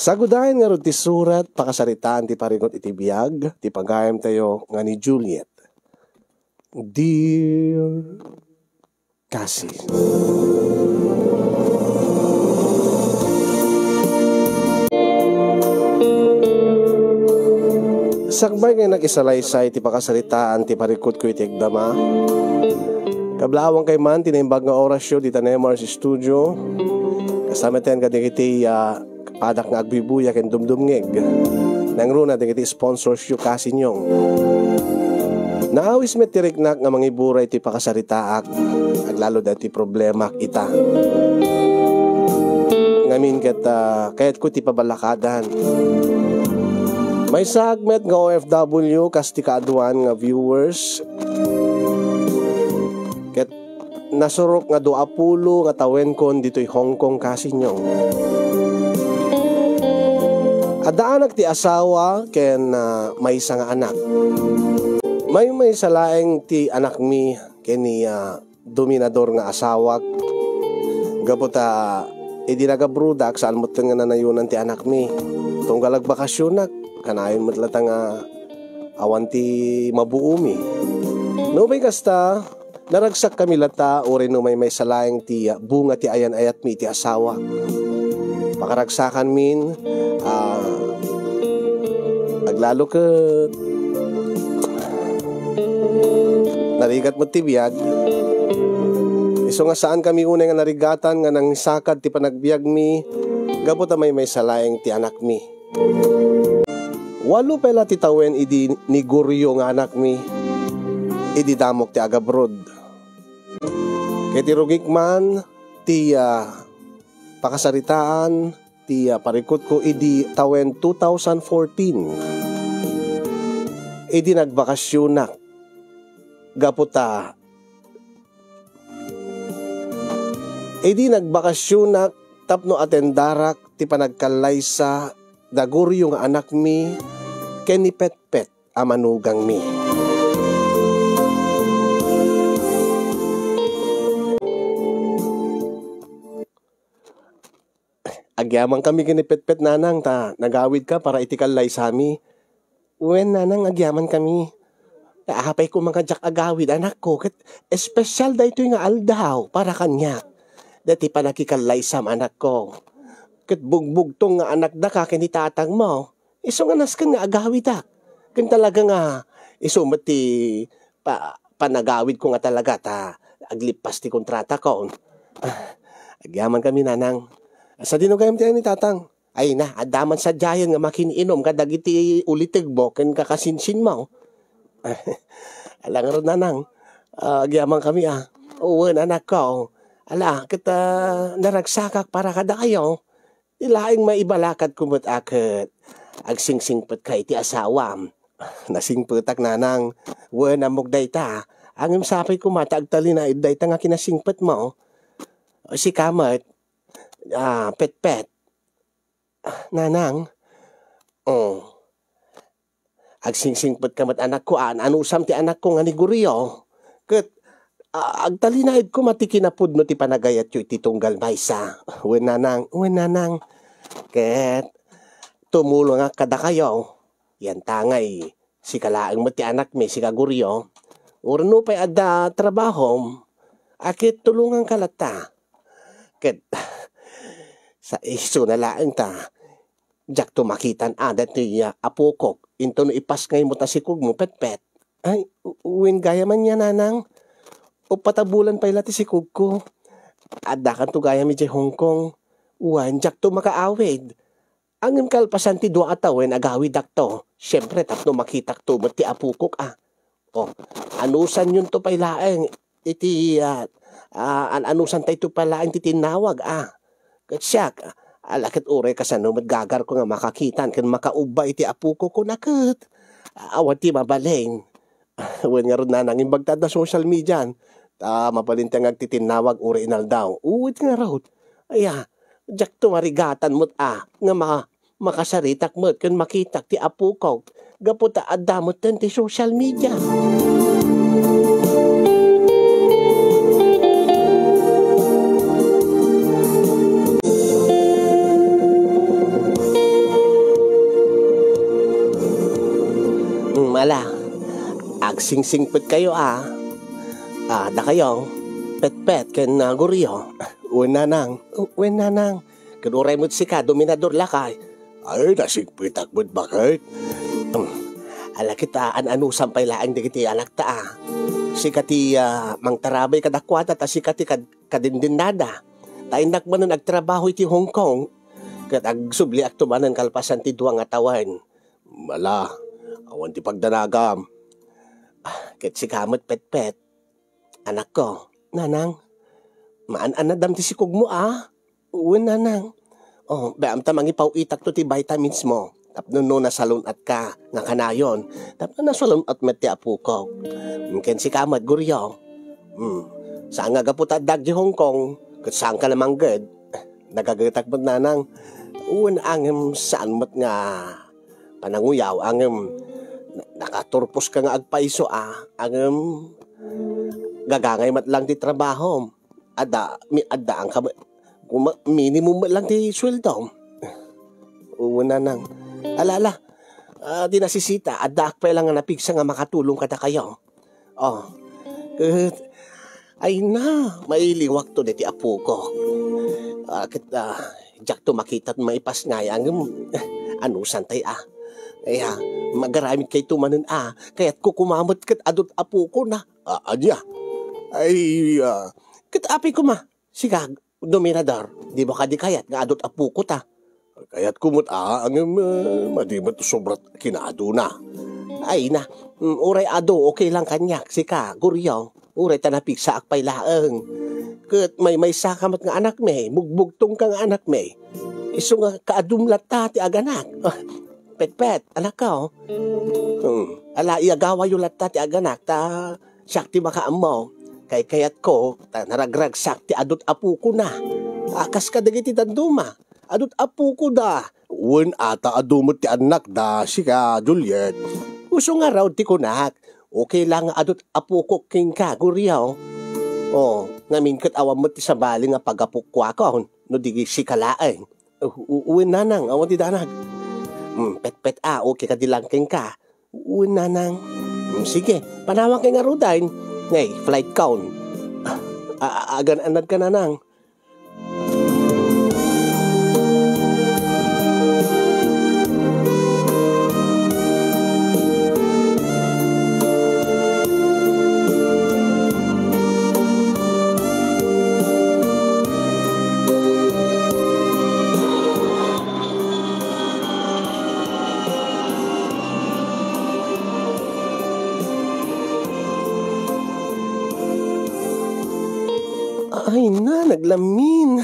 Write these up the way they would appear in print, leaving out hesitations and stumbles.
Sagudayan nga ron ti surat, pakasaritaan ti parigot iti biyag, ti pagayam tayo nga ni Juliet. Dear Cassie, sakbay nga nag-isalaysay ti pakasaritaan ti parikot ko iti agdama. Kablawang kay man tinimbag nga orasyo di tanemar si studio. Kasama tayo ka iti padak nga agbibuya ken dumdumngeg. Nangruna iti sponsorship kasi nyong. Naawis met tiriknak nga mangiburay ti pakasaritaak. Aglalo dati problema ita. Ngamin ket kayat ko ti pabalakadan. May segment nga OFW kas ti kaaduan nga viewers. Ket nasurok nga 20 nga tawen kon dito'y Hong Kong kasi nyong. Adaanak ti asawa ken may isa nga anak. May salaeng ti anak mi ken ni dominador nga asawak. Gaputa idi nagabrudak saan mo nga nanayunan ti anak mi. Tunggalag bakasyonak kanayon mo't lata nga awan ti mabuumi. No may kasta naragsak kami lata uri no may salaeng ti bunga ti ayan ayat mi ti asawa. Pakaragsakan min aglalo ka narigat mo ti biyag. Iso nga saan kami unay nga narigatan nga nang sakad ti panagbiag mi gaputa may salaeng ti anak mi. 8 pela ti tawen idi ni Guryo nga anak mi idi damok ti agabrod. Kaya ti rugik man ti pakasaritaan ti parikot ko idi tawen 2014 idi nagbakasyonak gaputa idi nagbakasyonak tapno atendarak ti panagkalaysa da Guryo nga anak mi ken ni Petpet amanugang mi. Agyaman kami ken ni Petpet nanang ta nagawid ka para itikalay sa mi. Wen nanang agyaman kami. Ahapay ko mga jak agawid anak ko ket espesyal da ito nga aldaw para kanya. Dati pa nakikalay sa anak ko. Ket bugbog tong nga anak da ka ken itatang mo. Iso nga nasken nga agawid da. Ken talaga nga iso mati panagawid ko nga talaga ta aglipas ti kontrata ko. Agyaman kami nanang. Sa dinugayam ti ni tatang. Ay na adaman sa jayan nga makiniinom kadag iti ulitigbo ken kakasinsin mo. Alang ron nanang. Agyaman kami uwan anak ko. Ala kita naragsakak para kada kayo. Ilaing maibalakad kumot akit. Agsingsingpet ka iti asawa. Nasingpetak nanang. Wen amog dayta. Ang imsapay ko mata agtali na dayta nga kinasingpet mo. Si kamat. Petpet. Nanang. Agsingsingpet kamat anak ko. Anusam ti anak ko nga ni Guryo. Ket agtalinaid ko matikinapud no ti panagayat yu iti tunggal maysa. Wen nanang. Ket tumulong nga kada kayo. Yan tangay. Si kalaang mo ti anak mi, si Guryo. Urno pa'y ada trabaho. Akit tulungan kalata. Ket sa iso na laang ta. Jak tumakitan adat ni apukok. Into no ipas ngay mo tasikog mo Petpet. Ay, uwin gaya man niya nanang. O patabulan pa ilati si Kugko. Adakan to gaya mi di Hong Kong. Uwan, jak to makaawid. Ang kalpasan ti 2 atawen agawid akto. Siyempre, tapno makitak to ti apukok anusan yun to pailaeng. Iti, anusan tayo to pailaeng ti tinawag Katsyak, alakit ure kasano magagar ko nga makakitan kan makauba iti apukok ko nakit. Awan ti mabaleng. Uwan nga ron nanang imbagtad na social media. Mabalintang agtitinawag uri inal daw. Uwit nga raw. Jak to marigatan mo't nga makasaritak mo't kan makitak ti apukog. Gaputa adamot ten ti social media. Ala, agsingsingpot kayo da kayo, pet-pet ken guriyo. Uwen nanang. Kanuray mo't si ka, dominador lakay. Ay, nasigpit akbot bakit? Ala kita, an-anu sampay laang digiti anak ta. Si kati mang tarabay kadakwata ta si kati kadindindada. Taindak man nun agtrabaho iti Hong Kong. Kat agsubli ak tumanan kalpasan ti duwang atawan. Mala, awan ti pagdanagam. Kat si kamot pet-pet. Anak ko, nanang, maan-anadam ti sikog mo Uwan nanang. Bayam ta mangipaw itak to ti vitamins mo. Tapno no nasalon at ka nga kanayon. Tapno nasalon at met ti apo ko. Ken si kamot guryo. Saan nga gaputad dag di Hong Kong? Kat saan ka namang ged? Nagagatak mo nanang. Uwan angem saan mo't nga pananguyaw. Angem nakaturpos ka nga agpaiso Angem gagangay mat lang ti trabaho. Ada ang minimum lang ti sweldo. Una nang. Alala, di nasisita. Ada akpay lang nga napigsa nga makatulong kada kayo. Ay na, mailiwak to ti apo ko. Jak to makita at maipas nga anusan tay Kaya magaramit kay tumanan kaya't kukumamot kat adot apo ko na. Anya? Ay, Kat api ko Sika, dominador. Di ba kadi kayat nga adot apo ko ta? Kaya't kumot madimat sobrat kinado na. Ay na, uray ado okay lang kanyak. Sika, guryo. Uray tanapik sa akpay laeng. Kat may sakamat nga anak me. Bugbugtong ka nga anak me. Iso nga kaadumlat ta ti aganak. Pet-pet, anak ka Ala iagawa yung latta ti aganak ta sakti makaam mo. Kayat ko, naragrag sakti adot apu ko na. Akas ka dagiti tanduma. Adot apu ko da. Uwan ata adumot ti anak da, sika, Juliet. Uso nga raw ti kunak. Okay lang adot apu ko king ka, guryaw. Ngamin kat awam mo ti sabali nga pagapukwa ko. No digi sikalaeng. Uwan nanang, awan ti danag. Pet-pet okay ka dilangking ka. Uwan nanang. Sige, panawang kay nga rudain. Ngay, flight count. Agan-anad ka nanang. Ay na, naglamin.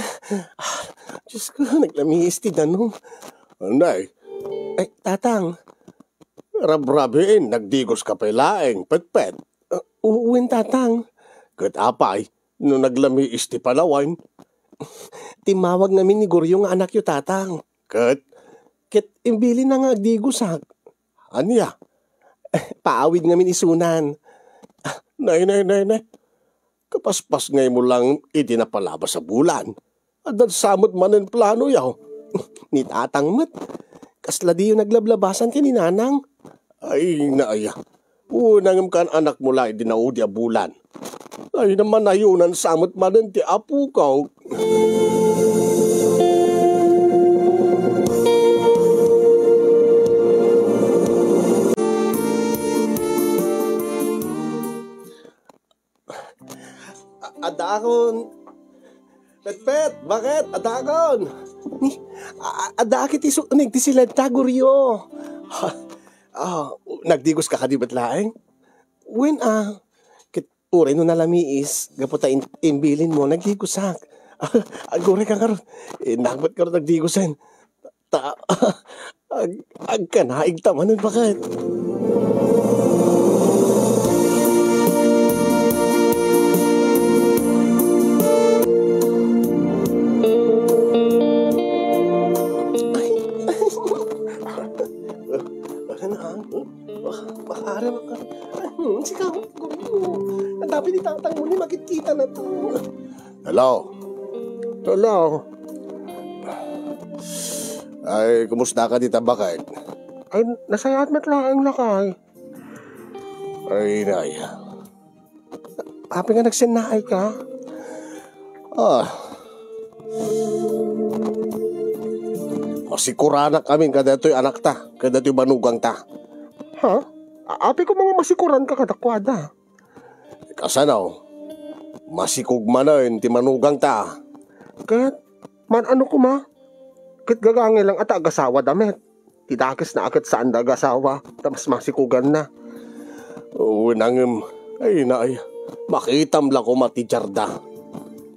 Diyos ko, naglamis ti danong. Anay? Ay, tatang. Rabrabiin, nagdigos ka pa laeng, pet-pet. Uwin, tatang. Kat apay, no naglamiis ti palawan. Timawag namin ni Guryo nga anak yu, tatang. Kat imbili na nga agdigos Anya? Paawid ngamin isunan. Nay. Kapaspas ngay mo lang itinapalabas sa bulan. Adan samot man ang plano yaw. Ni tatang mat. Kasla di yung naglablabasan ka ni nanang. Ay, naaya. Unang kan anak mo lang idinaudi a bulan. Ay naman ayunan samot man ang ti apu ko. Adakon. Pet-pet, bakit? Adakon. Adakit isunig ti sila taguryo. Nagdigos ka kadibat laeng? When kit uray no nalamiis, gaputa imbilin mo, nagdigosak. Agure ka karon. Nagbat karon nagdigosan. Agkanaig tamanan bakit? Sikaw, ang dami ni tatang mo ni makikita na to. Hello? Ay, kumusta ka dita bakit? Ay, nasayat mat lang ang lakay. Ay, nay. Happy nga nagsinay ka. Masikuranak kami kada to'y anak ta, kada to'y manugang ta. Ha? Happy ko mga masikuran ka kadakwada. Kasanaw, masikog manan ti manugang ta. Kat, man ano ko ma? Kit gagangay lang at agasawa damit. Tidakis na akit saan da agasawa, tapos masikugan na. Oo, nangim. Ay, nay. Makitam lang ko mati Jarda.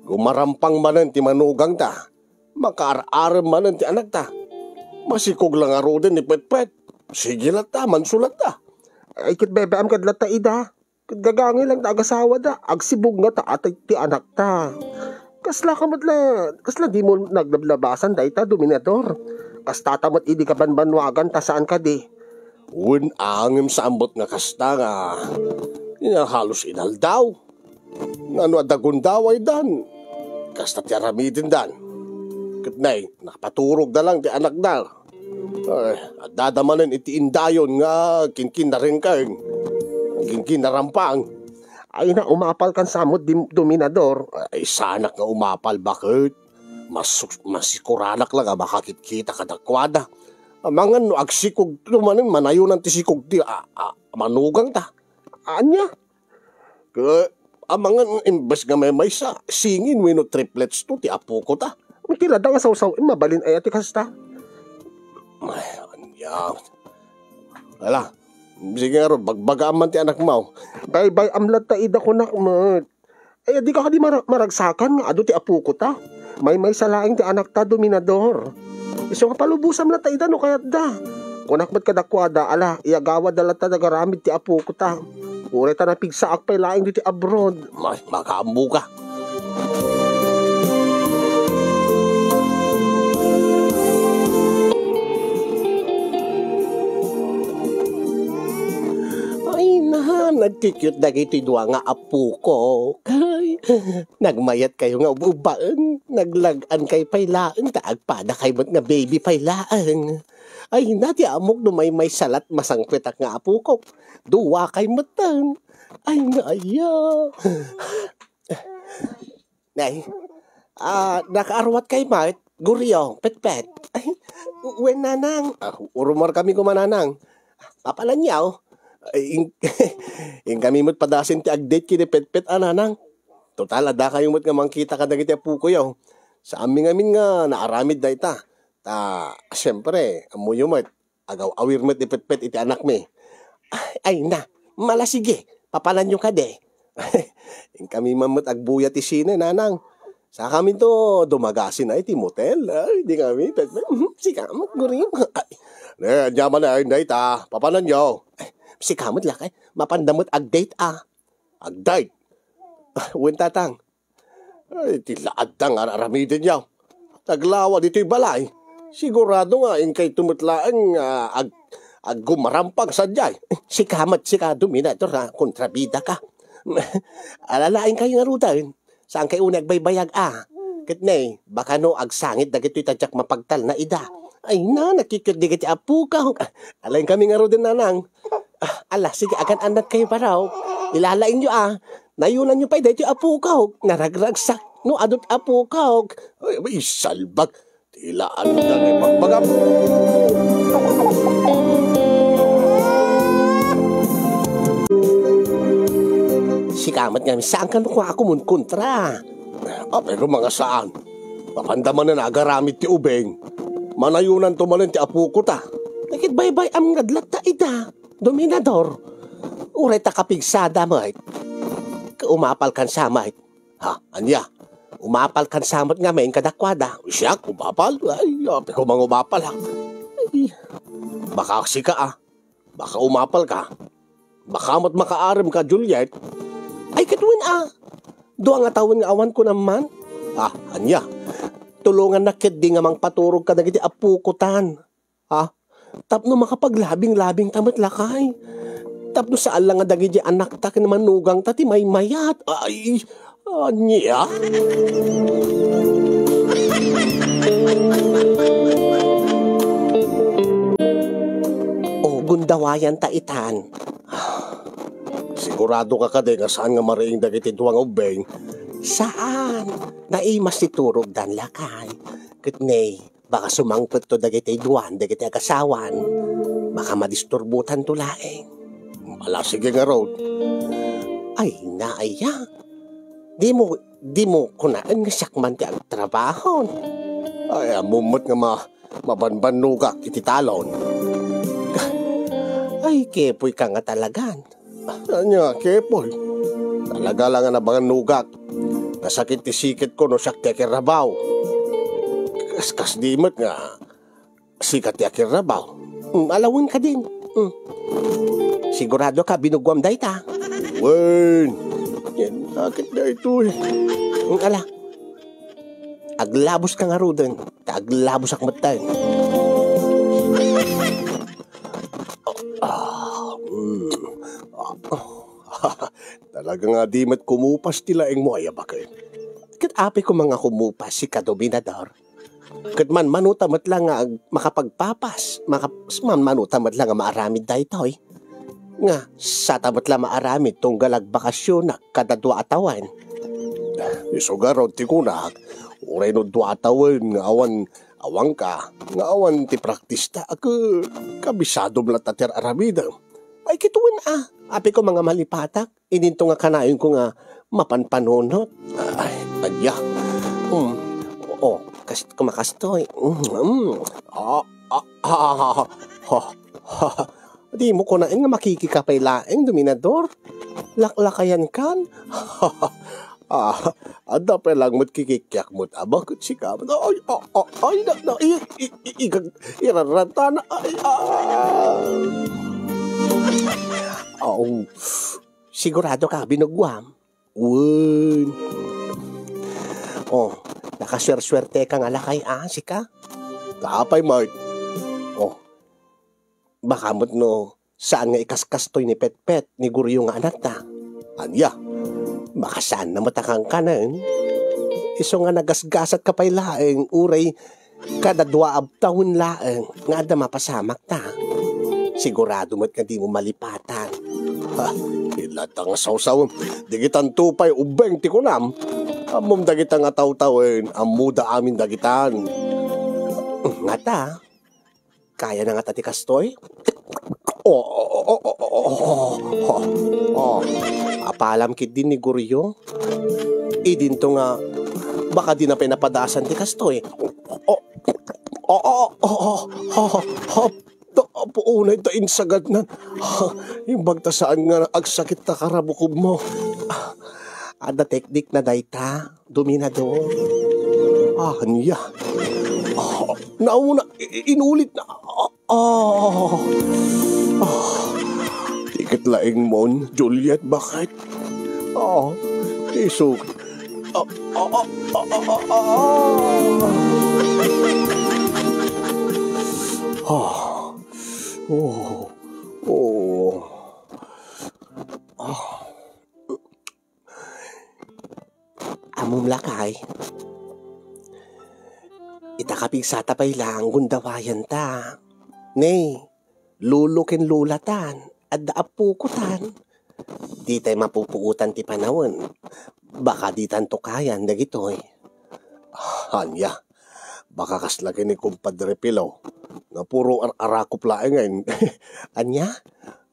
Gumarampang manan ti manugang ta. Makaar-aram manan ti anak ta. Masikog lang aro din ni Pet-Pet. Sige lang ta, mansulat ta. Ay kit bebe am kadlat ta ida. Kit gagangay lang ta agasawa da. Agsibog nga ta at ti anak ta. Kasla di mo naglablabasan da ita dominador. Kas tatamat idi ka banbanwagan ta saan ka di. Un angim sa ambot nga kasta nga. Halos inaldaw. Ngano adagon daw ay dan. Kasta ti aramidin dan. Katnay, nakapaturog na lang ti anak na. Ay, at dadamanan iti indayon nga kinkin na rin ka. Kinkin na rampang. Ay na umapal kan samot dominador. Ay sanak nga umapal, bakit? Masikuranak lang makakit-kita kadakwada. Amangan no agsikog lumanin manayunan ti sikog ti manugang ta. Anya? Amangan imbes nga may sa singin wino triplets to ti apo ko ta. Tila da nga saw mabalin ay ati kasta. Ay, anya. Wala. Sige nga ron, bagbagaan man ti anak mo. Bay amlat ta ida ko nakmat. Ay di ka di maragsakan nga ado ti apo ko ta. May salaing ti anak ta dominador. Iso nga palubusan na ta ida no kayat da. Kunakmat kadakwada ala iagawa dala ta nagaramid ti apo ko ta. Ure ta napigsaak pay laing di ti abroad. May makaambu ka. Nagkikyut na ito'y duwa nga apo ko. Kay, nagmayat kayo nga ubaan. Naglagan kay paylaan. Taagpada kay mat nga baby paylaan. Ay, nati amok no may salat masangkwetak nga apo ko. Duwa kay matan. Ay, naya. Nay, nakaarwat kay Mart. Guryo, Pet-Pet. Ay, uwen nanang. Urumar kami kumananang. Papalan niyaw. Yung kami mo't padasin ti agdate kini Pet-Pet ananang. Total, ada kayo mo't nga mangkita ka dagiti apo ko yaw. Sa amin nga naaramid da ita. Siyempre, amuyo mo't agaw awir mo't ni Pet-Pet iti anak me. Ay na, malasige, papalan nyo ka de. Yung kami mamot agbuya ti sine nanang. Sa kami to dumagasin na iti motel. Ay, di kami Pet-Pet. Si kamot gurim. Ay, anyaman na ay ita, papalan nyo. Si kamot lakay, mapandamot agdate Agdate? Uwin tatang. Ay, tilaad tang araramidin yaw. Taglawa dito'y balay. Sigurado nga, kay tumutlaan gummarampang sadyay. Si kamot, si ka dominator ha, kontrabida ka. Alalain kayo nga rutan. Saan kayo nagbaybayag Kitnay, baka no agsangit dagito'y tadyak mapagtal na ida. Ay na, nakikirdigit apo ka. Alain kami nga rutin nanang. Ala, sige, agan anak kayo pa raw. Ilalain nyo Nayunan nyo pa dito apo ka. Naragragsak. No, adot apo ka. Ay, may salbag. Tilaan na nga pagbagam. Si kamat nga, saan ka nakuha ako mun kontra? Pero mga saan? Papandaman na nagaramit ti ubeng. Manayunan tumalan ti apo ko ta. Nakit baybay am ngadlat ta ida. Dominador. Uray ta kapigsada mo umapal kan samay. Ha, anya? Umapal kan samot nga main kadakwada. Siya, umapal? Ay, pero mga umapal ha. Ay, baka sika Baka umapal ka. Baka makaaram ka, Juliet. Ay, katuwin Doa nga tawin nga awan ko naman. Anya? Tulungan na kid di nga mang paturog ka nagiti apukutan. Tapno makapaglabing-labing tamat lakay. Tapno saan lang nga dagiti anak ta manugang ta ti may mayat. Ay, anya? O gundawayan ta itan. Sigurado ka ka nga saan nga mariing dagiti duwang ubeng. Saan? Naimas si Turog dan lakay. Kitney, baka sumangpot to dagiti duwan, dagiti agasawan. Baka madisturbutan to laeng. Ala, sige nga road. Ay, naaya. Di mo kunaan nga sakman ti ang trabaho. Ay, amumot nga mabanbanu ka iti talon. Ay, kepoy ka nga talagan. Anya, kepoy. Talaga lang nga nabangan nugak. Nasakit ti sikit ko no siyak ti akirabaw. Kas dimot nga sikat ti akirabaw. Alawin ka din. Sigurado ka binugwam day ta. Wen, yan sakit na ito eh. Ala, aglabos ka nga ruden. Aglabos ak matay. Talaga nga di mat kumupas tila ing mo ay abakay. Kat api ko mga kumupas si kadominador. Kat man manutamat lang nga makapagpapas. Manutamat lang nga maaramid da ito eh. Nga, sa tamat lang maaramid tong galag bakasyon na kada 2 atawan. Isugarod ti kunak. Uray no 2 atawan nga awang ka. Nga awan ti praktista. Ako kabisado mlat na ter aramida. Ay kituin api ko mga malipatak. Ininto nga kanayon ko nga mapanpanunot. Ay, adya. Kasi kumakastoy. Di mo ko na nga makikikapay laeng, dominador. Laklakayan kan. Ada pa lang mo't kikikyak mo't abakot si kamat. Iraranta na. Sigurado ka, binugwam. Wen. Nakaswerswerte ka nga lakay, si ka? Tapay, Mark. Baka mo't no, saan nga ikaskastoy ni Petpet, ni Guryo nga anak ta? Anya? Baka saan na matakang ka na, Iso nga nagasgasat ka pa'y laeng, uray, kada 2 taon laeng, nga ada mapasamak ta. Sigurado mo't nga di mo malipatan. Ilatang sausaw. Digitan tupay ubeng ti kunam. Amom dagita nga taw-tawin, amuda amin dagitan. Nga ta, kaya na nga tati kastoy? Apalam kit din ni Guryo. Idinto nga, baka di na pinapadasan ti kastoy. Puunay ta insagad na. Yung bagtasaan nga agsakit na karabukog mo. Ada teknik na dayta, dominador. Anya. Nauna, inulit na. Tikit laing mon, Juliet, bakit? Isog. Amom lakay. Itakapig sa tapay lang, gundawayan ta. Nay, lulukin lulatan, at daapukutan. Di tayo mapupuutan ti panahon. Baka di tanto kayan, dagitoy. Anya, baka kaslaki ni Kumpadre Pilo, na puro arakop laeng ngayon. Anya?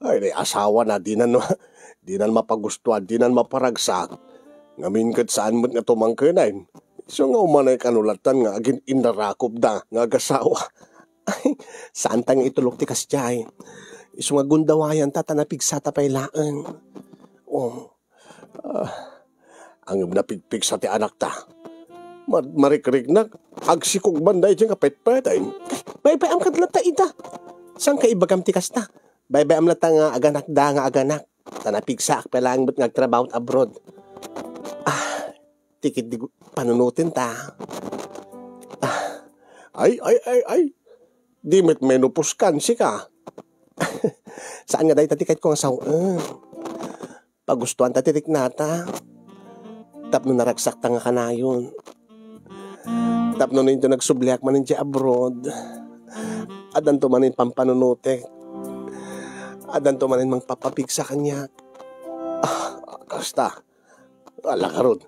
Ay, asawa na, di nan mapagustuhan, di nan maparagsak. Ngamin kat saan mo't nga tumangkinain. So nga umanay kanulatan nga agin inarakop da nga gasawa. Ay, saan tang itulok ti kasjay? Iso nga gundawayan ta tanapig sa tapay laeng. Ang napigpig sa ti anak ta. Marikrik na, agsikog banday dyan kapet-petay. Bay-bay am kadlata ita. Saan ka ibagam ti kasta? Bay-bay am lata nga aganak da nga aganak. Tanapig sa akpelang mo't ngagtrabaho abroad. Tikit di panunutin ta. Ay. Di met menopuskan si ka. Saan nga dahi tatikit ko nga sawaan? Pagustuhan tatitik nata. Tapno naragsak ta nga kanayon. Tapno na ito nagsubliak manin di abroad. Adan to manin pampanunutik. Adan to manin mang papapig sa kanya. Kasta, ala ka ron,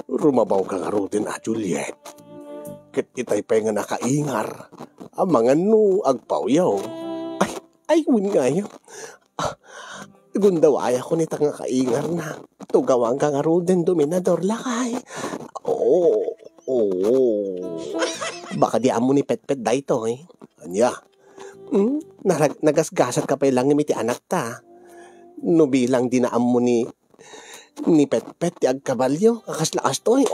rumabaw ka nga ron din Juliet. Kat itay pa nga nakaingar, ang mga no agpawyaw. Ay, wun nga yun. Gundawaya ko nita nga kaingar na. Tugawang ka nga ron din, Dominador lakay. Oo. Baka di amo ni Petpet da ito eh. Anya, Nagasgasat ka pa lang ni ti anak ta. No bilang dinaam mo ni Petpet ti agkabalyo. Kakaslakas to eh.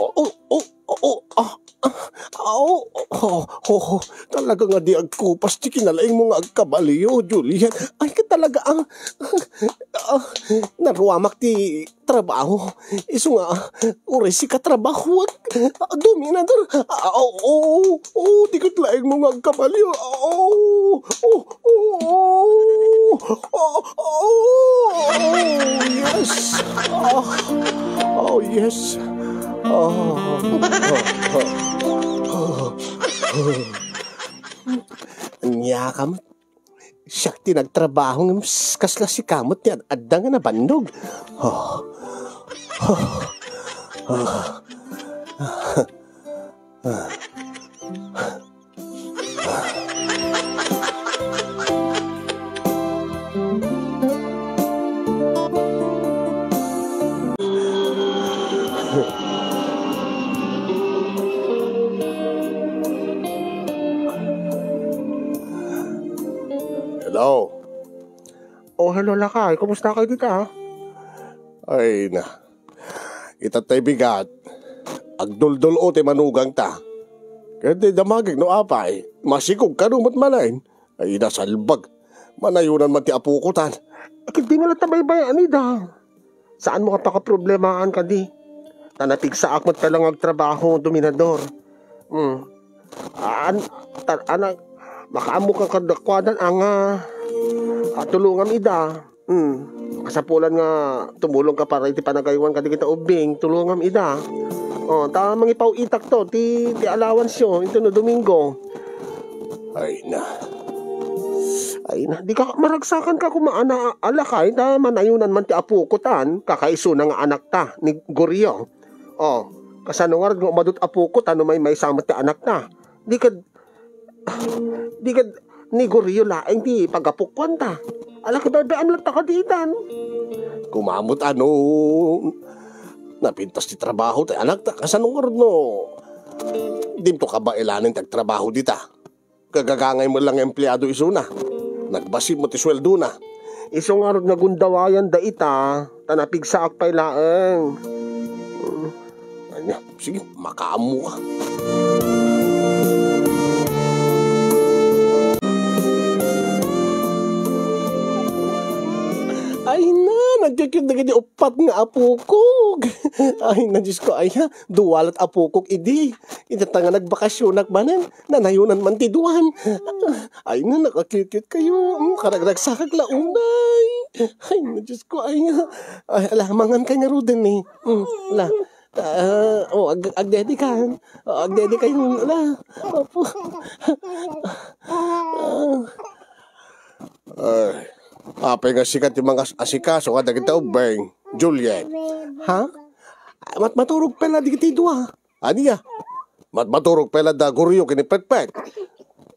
talaga nga di agkupas, di kinalaing mo nga agkabalyo, Juliet. Ay ka talaga naruamak ti trabaho. Iso nga, uri si katrabaho at Dominador. Di katlaing mo nga agkabalyo. Yes. Yes. Anya kamot. Siyak ti nagtrabaho ng kasla si kamot ti adda nga nabandog. Hello. Hello lakay. Kumusta kayo dito ha? Ay na. Itatay bigat. Agdul-dul o ti manugang ta. Kaya di damagig no apay. Masikog ka numot malain. Ay nasalbag. Manayunan man ti apukutan. Akit di nga natabaybayan ida. Saan mo ka pakaproblemaan ka di? Tanatig sa akmat ka lang agtrabaho, Dominador. Makaamo kang kadakwadan ang tulungan ida. Kasapulan nga tumulong ka para iti panagaywan ka di kita ubing. Tulungan ida. Tamang ipaw itak to. Ti allowance yun. Ito no Domingo. Ay na. Di ka maragsakan ka kumaana alakay. Manayunan man ti apukutan. Kakaiso na nga anak ta ni Goryo. Kasano nga rin umadot apukutan no may samat ti anak ta. Di ka ni Goryo laeng di pagapukwan ta. Alaki bebeam lang ta ka ditan. Kumamot napintas ti trabaho tayo anak ta. Kasano nga rin no? Dim to ka ba ilanin tagtrabaho dita? Kagagangay mo lang empleyado iso na. Nagbasim mo ti sweldo na. Iso nga rin nagundawayan da ita. Tanapigsaak pa ilaeng. Sige, makaamo ka. Ay na, nagkikid na gini upat nga apukog. Ay na, Diyos ko, duwalat apukog idi. Itatanga nagbakasyonak manan, nanayunan man tiduan. Ay na, nakakikit kayo. Karagdagsakag launay. Ay na, Diyos ko, alamangan ka nga ruden eh. Agdedi ka. Agdedi kayo. Opo. Apay nga sikat yung mga asikaso nga dagita ubeng, Juliet. Ha? Maturog pala di kita idua. Aniya? Maturog pala da Goryo kini Petpet.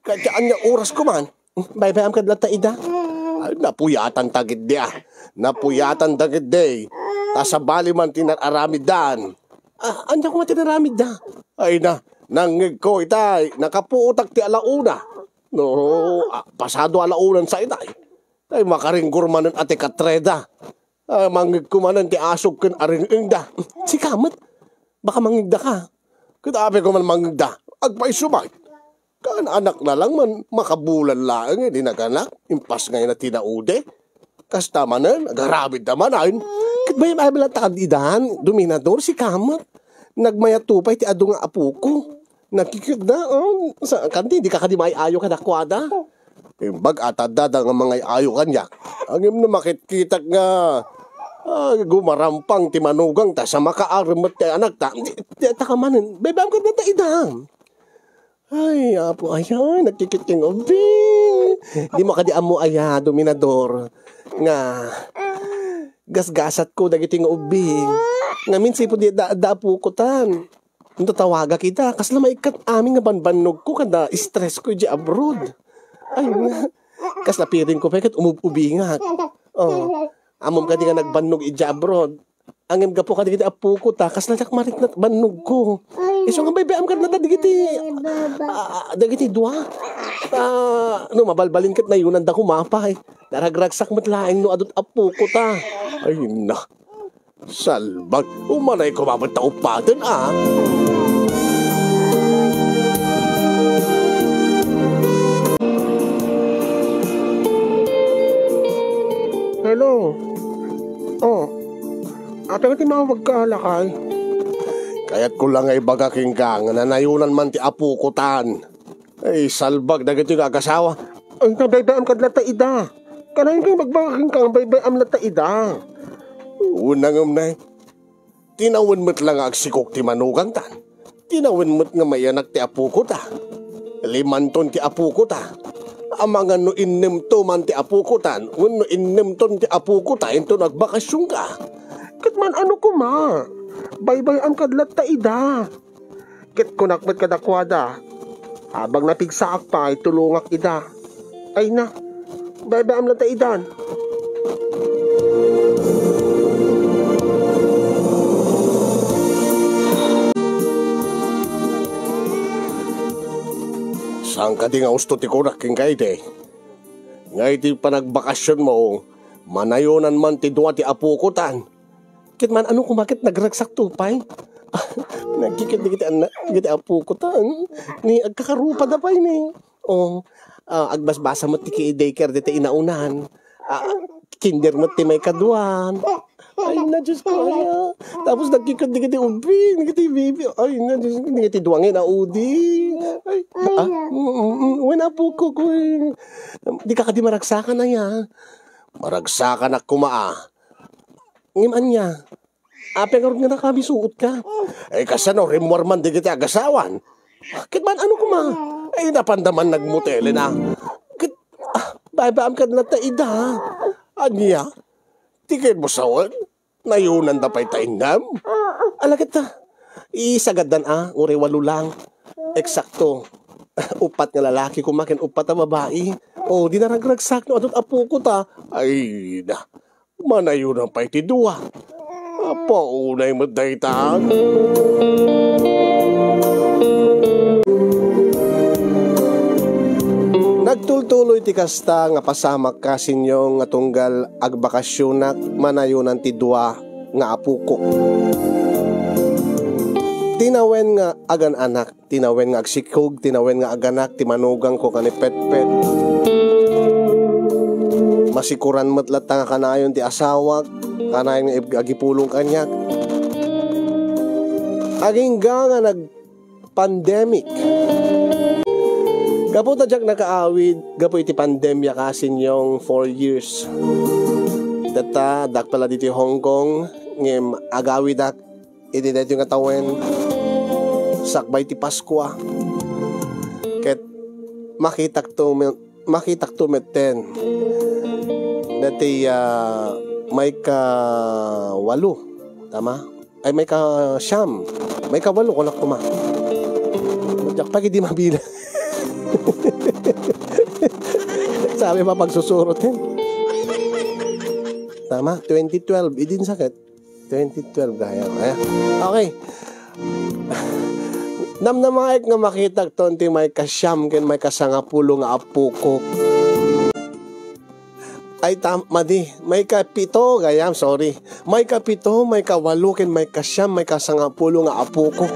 Kaya anya oras ko man. Baybayam ka dala ta ida. Napuyatan tagid di Napuyatan tagid di. Tasa bali man tinaramidan. Anya ko matinaramid da. Ay na, nangig ko itay. Nakapuutak ti alauna. No, pasado alaunan sa itay. Ay makaringgur manan ate katreda. Mangig kumanan ti asog ken aringingda. Si kamot. Baka mangigda ka. Kadabi ko man mangigda. Agpay sumay. Kaan anak na lang man makabulan lang di naganak. Impas ngayon na tinaude. Kasta manan, agarabid naman ay. Katbayam ay balang takadidan. Dominador si kamot. Nagmayatupay ti adu nga apuko. Nakikid na. Sa kanti, di ka kadimay ayo ka nakwada. Imbag atadada nga mga ayo kanya. Ang na makitkitak nga gumarampang ti manugang ta sa makaaramat ti anak ta. Takamanin, bebam ka na ta idam. Ay, apo, nagkikit yung ubing. Di mo kadiam mo Dominador. Nga, gasgasat ko dagiti nga ubing. Nga minsan po di daapukutan. Ito tawaga kita, kasla maikat aming nga banbanog ko kada stress ko di abroad. Ay nga, kasla piring ko pa kat umubingat. Amom ka di nga nagbanog di abroad. Angin ka po ka di apuko ta, kasla jak marit na banog ko. Iso nga baybayam ka na dagiti dua. No, mabalbalin kat na yun, anda kumapay. Daragragsak matlaing no adot apuko ta. Ay na. Salbag, umanay ko mamatao patin Hello. Ate nga ti mawag ka halakay. Kaya't ko lang ay bagaking ka nga nanayunan man ti apukutan. Ay salbag dagiti nga kasawa. Ay nabaybayam ka lata ida. Kanayin kayo magbagaking ka nga baybayam lata ida. Unang umnay, tinawin mo't lang agsikok ti manugang tan. Tinawin mo't nga may anak ti apuko ta. 5 ton ti apuko ta. Amangan no 6 to man ti apuko tan. No 6 ton ti apuko ta, into nagbakasyon ka. Kat man ano ko ma, baybay ang kadlat ta ida. Kat kunakmat kadakwada, habang napigsaak pa ay tulungak ida. Ay na, baybay ang lata idan. Saan ka di nga usto ti kunak king kaite? Ngay ti panagbakasyon mo, manayonan man ti duwa ti apukutan. Kit man ano kumakit nagragsak tupay? Nagkikit di giti apukutan. Ni agkakarupa da pay ni. Agbasbasa mo ti ki-daycare di ti inaunan. Kinder mo ti may kaduan. Ay na, Diyos ko, ay. Tapos nagkikot di ubi, nagkiti baby. Ay na, Diyos ko, nagkiti duwangin na udi. Ay, wala po ko. Di ka di maragsakan na ya. Maragsakan na kumaa. Ngiman niya. Pengarod nga na kami suot ka. Ay kasano, rimwarman di kita agasawan. Kit man, ano kuma? Ay napandaman nagmutele na. Kit, babaam ka na taida. Anya, tikit mo sawan. Nayunan da pa'y tainam. Alagad ta. Isagadan uri 8 lang. Eksakto. 4 nga lalaki kumakin, 4 na babae. Di naragragsak no, adot apo ko ta. Ay na, manayunan pa'y ti 2. Paunay mo daytan. Nagtultuloy ti kasta nga pasamak kasinyo nga tunggal agbakasyonak manayunan ti 2 nga apuko. Tinawen nga agan anak, tinawen nga agsikog, tinawen nga aganak, ti manugang ko kani petpet. Masikuran matlat nga kanayon ti asawak, kanayon nga agipulong kanyak. Aging nga nag-pandemic. Gapo ta jak nakaawid, gapo iti pandemya kasin yung 4 years. Data, dak pala dito Hong Kong, ngem agawid dak, iti dito yung katawen, sakbay ti Paskwa. Ket makitak to meten. Dati may ka 8, tama? Ay may ka 9, may ka 8 kunak kuma. Jak pag di mabila. Sabi pa pagsusurot tama, 2012 idin sakit 2012 gaya. Okay. Namnamaik nga makita tonti may kasyam ken may kasangapulo nga apuko. Ay madi, may kapito gayam, sorry. May kapito, may kawalo ken may kasyam, may kasangapulo nga apuko.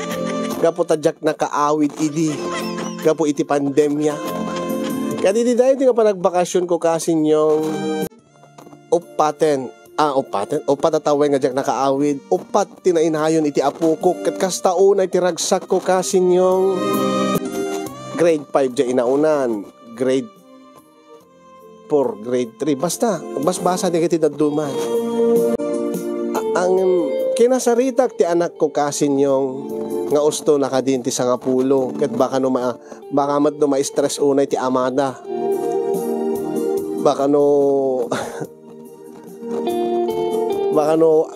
Gapo tadyak nakaawid idi. Gapo iti pandemya. Kaya di dahil nga pa nagbakasyon ko kasin yung upaten. Upat ataway nga dyak nakaawid. Upat tinainayon iti apuko. Kat kastaon ay tiragsak ko kasin yung grade 5 dyan inaunan. Grade 4, grade 3. Basta, basbasa di kiti daduman. Ang kinasaritak ti anak ko kasin yung nga usto nakadinti sa nga pulo. Kat baka mat no ma-stress unay ti amada. Baka no baka no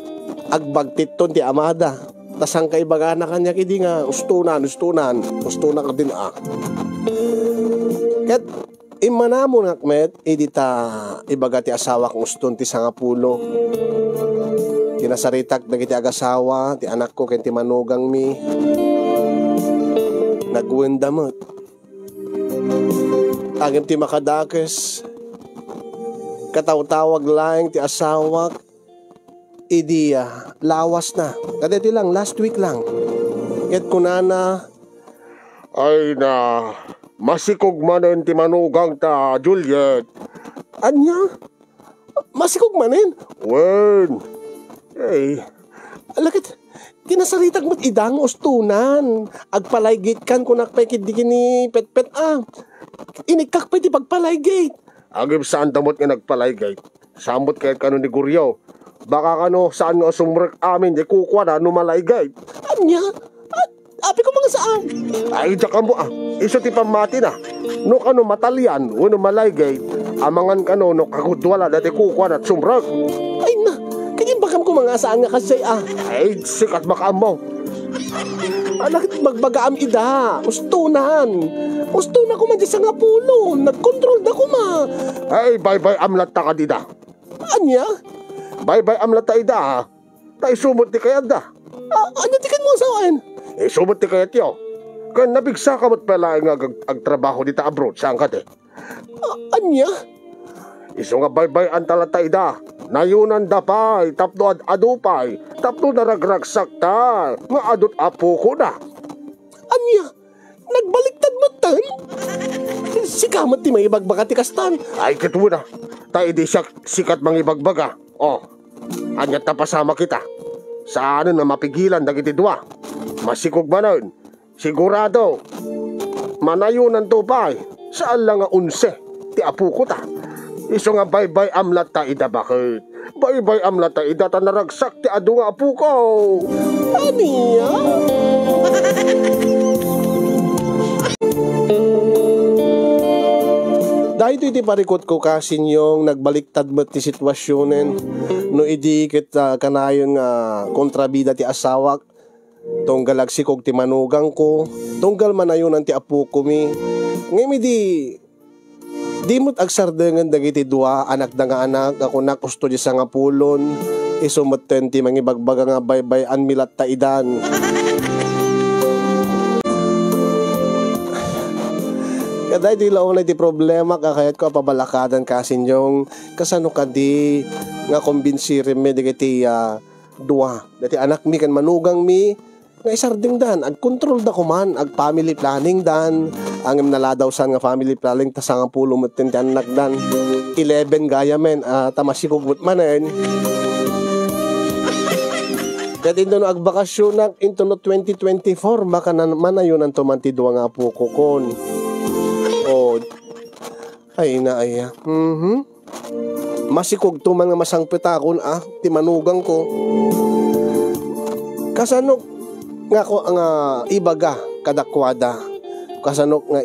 agbagtit ton ti amada. Tasang kaibaga na kanya kidi nga ustunan ka din Ket imanamo nakmet idita ibaga ti asawa kong uston ti sangapulo. Kinasaritak dagiti agasawa ti anak ko ken ti manugang mi. Nagwendamot. Agim ti makadakes. Kataw-tawag lang ti asawa idi lawas na. Kadeti lang last week lang. Ket kunana Ay na, masikog manen ti manugang ta, Juliet. anya masikog manen. Wen, Alakit kinasaritak mo't idang ustunan. Agpalaygate kan kunakpay kidi kini pet-pet Inikak pa ti pagpalaygate. agib saan damot nga nagpalaygay. Samot kahit kano ni Guryo. Baka kano saan nga sumrek amin, di kukuha na numalaygay. Anya? Api ko mga saan? Ay, dyan mo iso ti pamati na. No kano matalyan, uno malaygay. Amangan kano, no kagudwala, dati kukuha na sumrek. Ay na, kanyang ko mga saan nga kasi Ay, sikat makaam mo. Alakit magbagaam ida, ustunan ko man di sa nga pulo, nagkontrol da ko ma. Ay, bye-bye amlat ta ka dida. Anya? Bye-bye amlat ta ida ha. Tay sumot ti kayad da. Anya tikan mo saan? Sumot ti kayad yo. Kan nabigsa ka mo't pala nga agtrabaho dita abroad, saan ka te? Anya? Iso nga bye-bye ang talata ida. Nayunan da pa'y, tapno adupay, tapno naragragsak ta, nga adot apo ko na. Anya? Nagbaliktad mo tan? Sikamat ti may ibagbaga ti kastan. Ay, kituwa na. Tayo di sikat mang ibagbaga. Anyat na pasama kita. Saan na mapigilan dagiti dua. Masikog manon. Sigurado. Manayunan to pa'y. Saan lang nga 11. Ti apo ko ta. Iso nga bye-bye amlat ta ida bakit? Bye-bye amlat ta ida ta naragsak ti adu nga apo ko. Aniya? Dahil iti parikot ko kasin yung nagbaliktad mo ti sitwasyonen no idi ket kanayon nga kontrabida ti asawak tunggal agsikog ti manugang ko tunggal manayunan ti apo ko mi ngem di mo't agsardengan dagiti dua anak da nga anak ako nakusto di sa nga pulon isumeten ti mangibagbaga nga baybay an milat ta idan. Kada di laon na di problema kakayat ko pabalakadan kasin yung kasano ka di nga kumbinsirin mi dagiti dua dati anak mi kan manugang mi nga isarding dan ag control da kuman ag family planning dan ang naladaw san nga family planning ta 10 metten ti anak dan 11 gaya men tamasikog but manen dati doon agbakasyon na into no 2024 baka manayon ang tumanti duwa nga po kukon. Ay na ay. Masikog to mga masangpitakon ti manugang ko. Kasanok nga ko ang ibaga kadakwada. Kasanok nga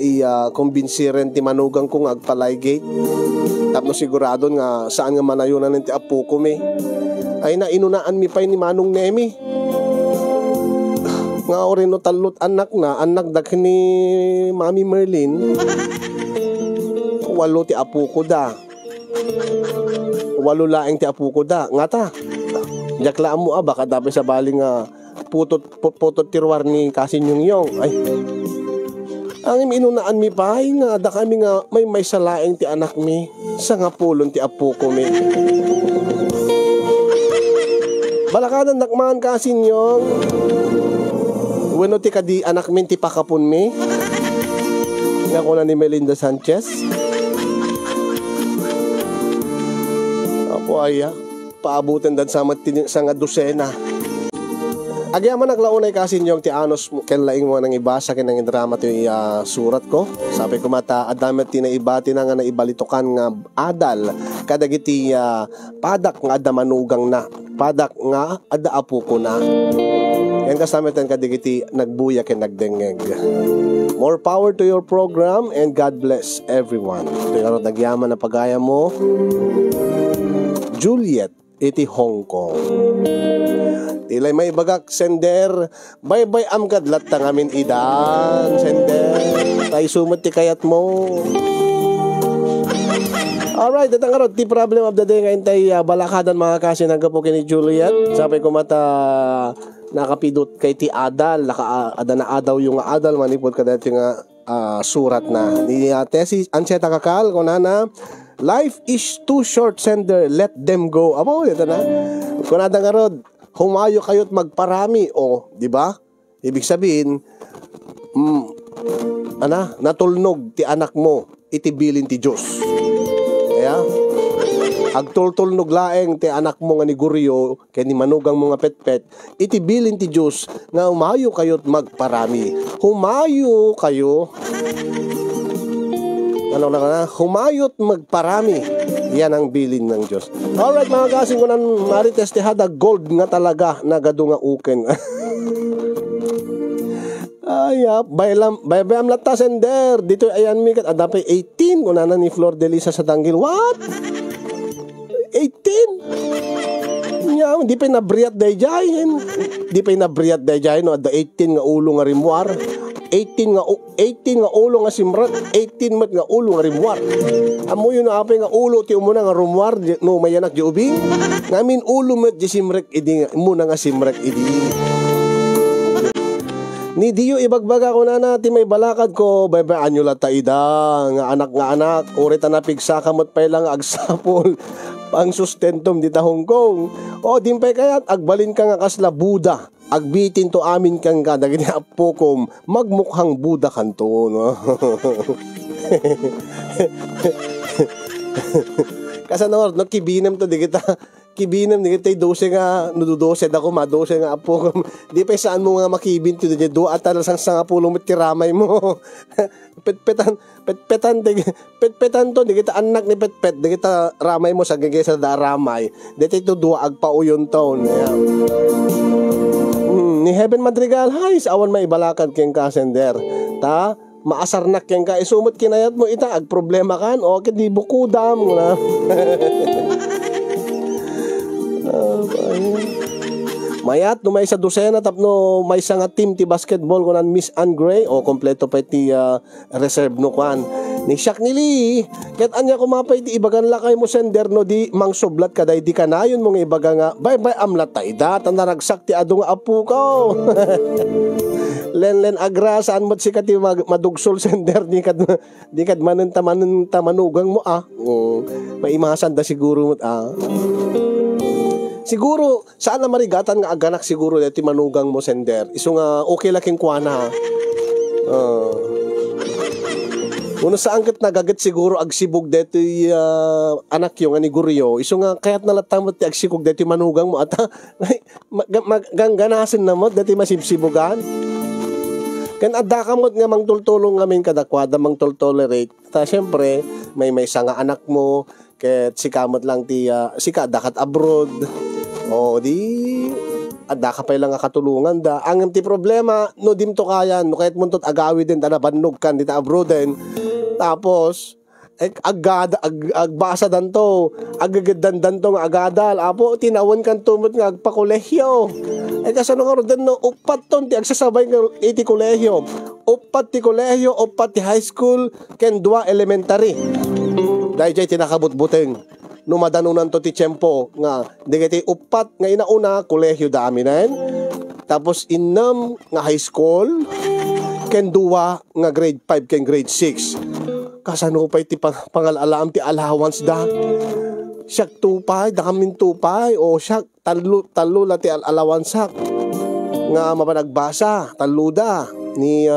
kumbinsiren ti manugang ko nga agpalaygate. Tapno sigurado nga saan nga manayunan ti apo ko mi. Ay na inunaan mi pay ni Manong Nemi. Nga orin no talot anak dak ni Mami Merlin. 8 ti apo ko da. 8 laing ti apo ko da. Nga ta. Jaklaan mo baka dapat sa baling putot tirwar ni kasin yung. Ay. Ang inunaan mi pa nga da kami nga may salaing ti anak mi sa nga pulon ti apo ko mi. Balakadan nakman kasin yung. Weno ti kadi anak min ti pakapun mi. Nga ko na ni Melinda Sanchez. Apo aya, paabutan dan sa nga dosena. Agyaman naglaunay kasi niyong ti anos ken laing mo nang ibasa ken nang drama ti surat ko. Sabi ko mata adamet ti naibati na nga naibalitokan nga adal kadagiti padak nga adda manugang na. Padak nga adda apo ko na. Yan kasamitan kadagiti nagbuya ken nagdengeg. More power to your program and God bless everyone. Ito yung nagyaman na pagaya mo, Juliet. iti Hong Kong. Tilay may bagak sender, bye-bye amgad latang amin idan, sender. Tay sumot ti kayat mo. Alright, datang karot, ti problem of the day ngayon tay balakadan mga kasi nagkapo ni Juliet. Sabi ko mata nakapidot kay ti Adal, ada na adaw yung Adal, manipod ka dati nga surat na. Ni Tesi Anseta Kakal, kung na life is too short, sender, let them go. Abo, ito na. Kung nadang karot, humayo kayo't magparami. O, di ba? Ibig sabihin, natulnog ti anak mo, itibilin ti Diyos. Kaya, agtultulnog laeng ti anak mo nga ni Guryo, kaya ni manugang mo nga petpet, itibilin ti Diyos nga humayo kayo't magparami. Humayo kayo, humayot magparami. Yan ang bilin ng Diyos. Alright mga kasing, kunan marites ti hada gold nga talaga nagado nga uken. Bayam lata sender dito ayan mi kat adapay 18 kunanan ni Flor de Lisa sa Danggil. What? 18? Nya di pa nabriat dayjay. Di pa nabriat dayjay no adda 18 nga ulo nga rimwar. 18 nga ulo nga simrat, 18 mat nga ulo nga rimwar. Amo yun apay nga ulo ti umuna nga rumwar no mayanak di ubing. Ngamin ulo mat di simrek idi muna nga simrek idi. Ni diyo ibagbaga ko na natin may balakad ko, bye-bye anyo lata ida, nga anak, urita na pigsa kamot pa lang agsapol, pang sustentom dita Hong Kong. O, dimpay kayat, agbalin ka nga kasla Buda, agbitin to amin kang ka, dagini apokom, magmukhang Buda kanto, no? Kasanor, no, kibinem to, di kita, kibinem ni kitay 12 nga nududose dako ma 12 nga apo di pa saan mo nga makibin ti do atal sang nga pulong met tiramay mo petpetan to di kita anak ni petpet di kita ramay mo sa gagay sa daramay dito to duwa agpauyon taon ni Heaven Madrigal hay awan maibalakad keng kasender ta maasarnak keng ka isumot kinayat mo ita ag problema kan o ket di bukudam na. Mayat no may sa dosena tapno may sa nga team ti basketball kunan Miss Ann Gray o kompleto pa ti reserve no kwan ni Shaq nili ket anya kumapay ti ibagan lakay mo sender no di mangsoblat kaday di kanayon mo nga ibaga nga bye amlat ida tan naragsak ti adu nga apu ko. Len agra saan mo sikat ti madugsol sender di kad manugang mo maimasan da siguro mo siguro saan na marigatan nga aganak siguro deti manugang mo sender iso nga okay laking kuana uno saan ket nagaget siguro agsibog deti anak yung ani Guryo iso nga kayat nalatamot ti agsikog deti manugang mo ata gangganasen na mo deti masibsibogan ken adda kamot nga mangtultulong ngamin kadakwada mangtoltolerate ta syempre may nga anak mo ket sikamot lang ti sika dakat abroad o di adda ka pa lang nga katulungan da ang ti problema no dimto kayan no kahit muntot agawi din ta bannog kan dita abroad din tapos agbasa danto agagadan danto nga agadal apo tinawon kan tumot nga agpakolehyo kasano nga ron no upat ton ti agsasabay nga iti kolehyo upat ti kolehyo upat ti high school ken 2 elementary dahil jay tinakabutbuteng numadanunan to ti tiyempo nga digiti upat nga inauna kolehyo da aminen tapos inam nga high school ken 2 nga grade 5 ken grade 6 kasano pay ti pangalalam ti allowance da siyak tupay da kamin tupay o siyak talo la ti allowance nga mapanagbasa talo da ni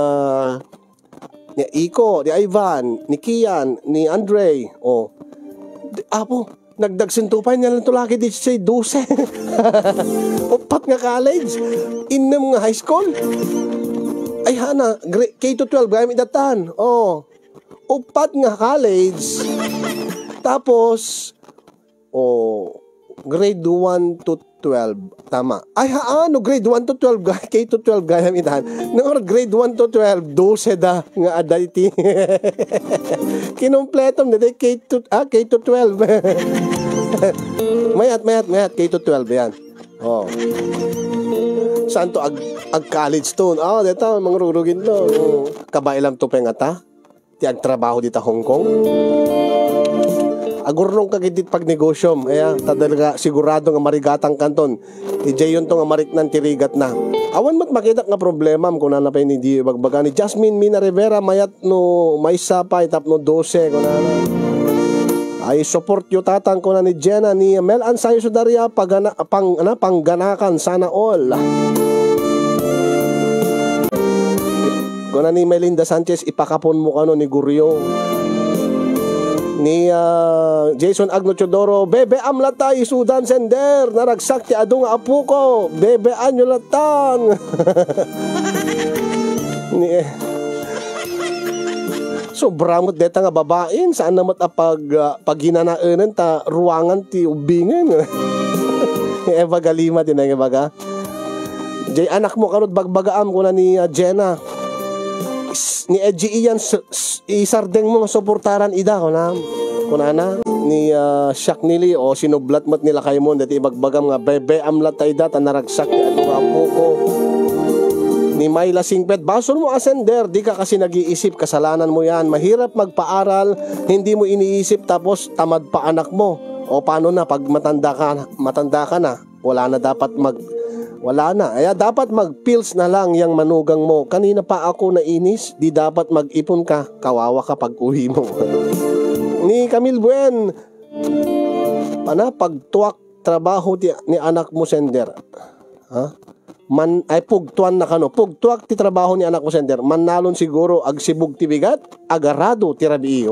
Iko, ni Ivan, ni Kian, ni Andre. O, apo, nagdagsintupay niya lang tulaki di say 12. Upat nga college. Inam nga high school. Ay hana, K-12, gaya midatan. O, upat nga college. Tapos, grade 1 to 12. Tama. Ay no grade 1 to 12 K-12 gaya mitan. No grade 1 to 12 12 da nga adalti. Kinumpletom na K to 12. mayat, K to 12 yan. Oh. Saan to? Ag-college to. Dito, mangrurugin to. Kabailam to pengata. Ti agtrabaho dita Hong Kong. Agurnong kagidit pag negosyom. Tadalaga sigurado nga marigatang kanton. Ijayon to nga mariknan tirigat na. Awan mat makita nga problema kung nanapay ni Dio bagbaga ni Jasmine Mina Rivera mayat no may sapay tap no 12 kung ay support yo tatang ko na ni Jenna ni Mel Ansayo Sudaria pangganakan sana all. Kung na ni Melinda Sanchez ipakapon mo kano ni Gurio ni Jason Agno Chodoro, bebe amlatay Sudan sender naragsak ti adong apu ko, bebe anyo latan. Ni sobramot deta nga babain saan namat pagginanaanan ta ruangan ti ubingan. Eva Galima din nga baga. Jay anak mo kanod bagbagaam ko na ni Jenna. Ni Edgy Ian isardeng mo suportaran ida ko na ni Shaq Nili o sinublat mat nila kay mo dati ibagbagam nga bebe amlatay data naragsak ti ano nga po ko ni Myla Singpet basol mo asender di ka kasi nag-iisip kasalanan mo yan mahirap magpaaral hindi mo iniisip tapos tamad pa anak mo o paano na pag matanda ka na wala na dapat mag-pills na lang yang manugang mo. Kanina pa ako nainis, di dapat mag-ipon ka, kawawa ka pag uwi mo. Ni Camille Buen, pagtuwak trabaho ni anak mo sender. Pugtuan na kano, pugtuwak ti trabaho ni anak mo sender. Manalon siguro ag sibug ti bigat, agarado ti rabi.